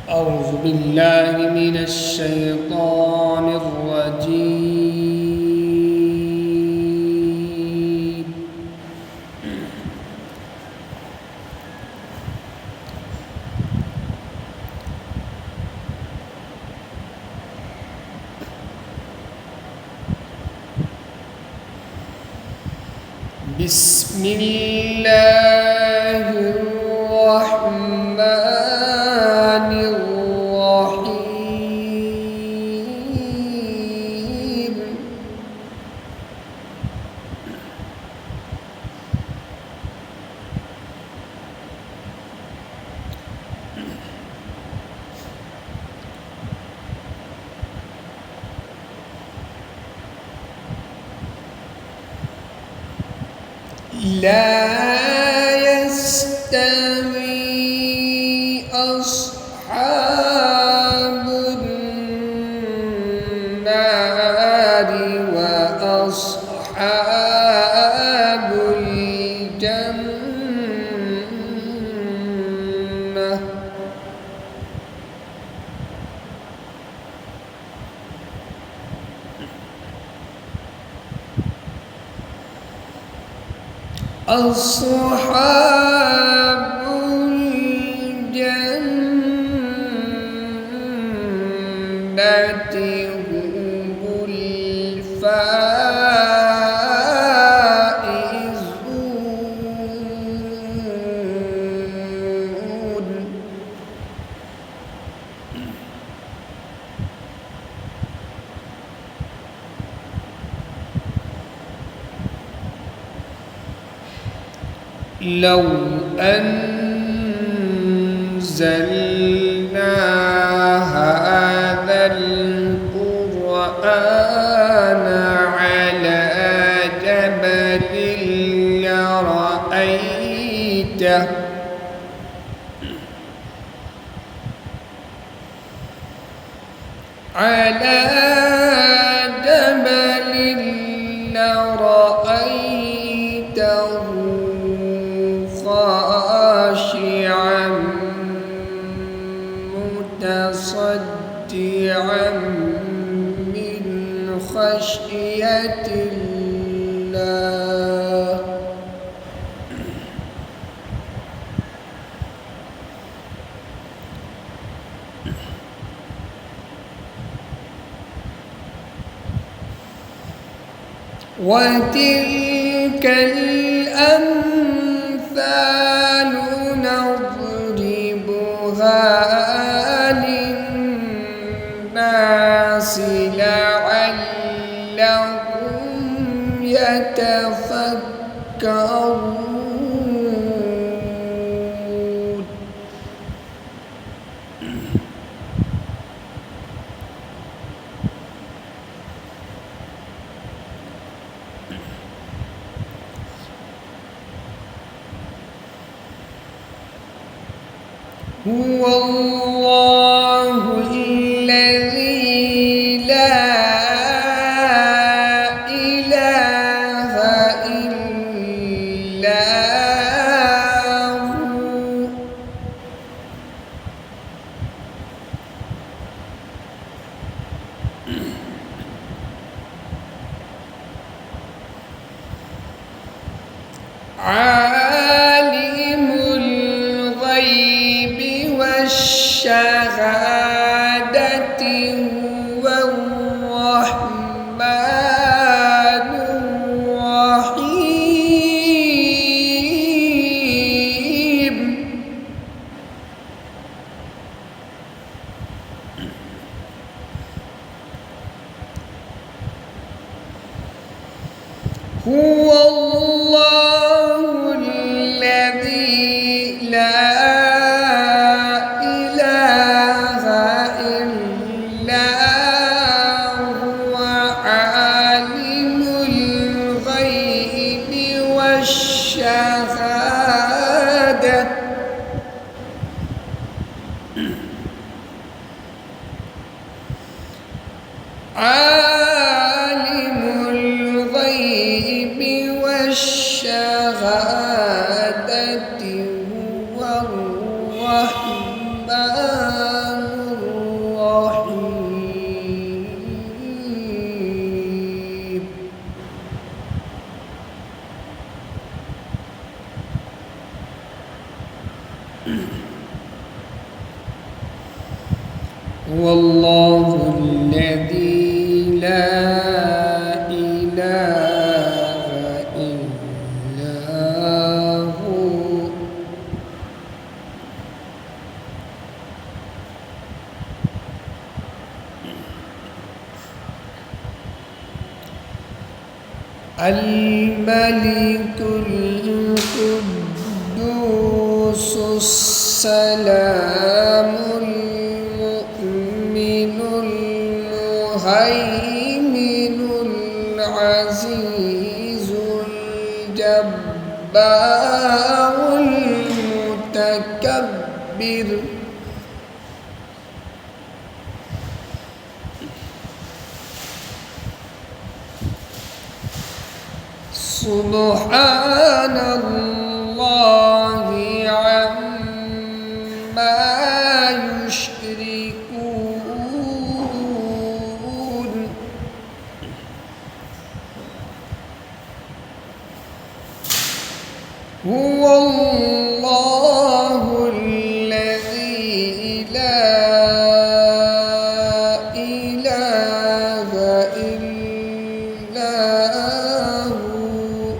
أعوذ بالله من الشيطان الرجيم. بسم الله الرحمن الرحيم. لا يستوي أصحاب النار وأصحاب الجنة. أصحاب الجنة هم الفائزون. لو أنزلنا هذا القرآن على جبل لرأيته خاشعا متصدعا من خشية الله. وتلك الأمثال نضربها للناس لعلهم يتفكرون. هو الله الذي لا إله إلا هو. عالم الغيب والشهادة هو الرحمن الرحيم. هو الله الذي لا إله إلا هو عالم الغيب والشهادة عالم الغيب والشهادة هو الرحمن هو الله الذي لا إله إلا هو الملك القدوس السلام المؤمن المهيمن العزيز الجبار المتكبر سبحان الله عما يشركون هو الله الذي لا إله إلا هو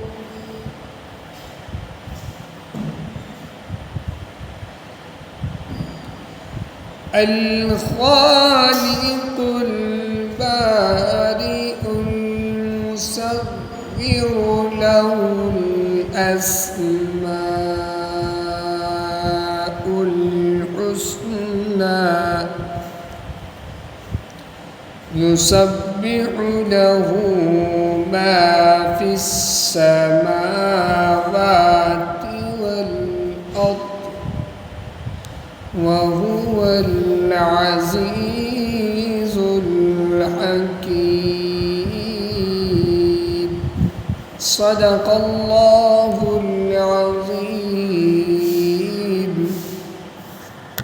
الخالق البارئ المصور له الأسماء الحسنى يسبح له ما في السماوات والأرض وهو العزيز الحكيم صدق الله العظيم.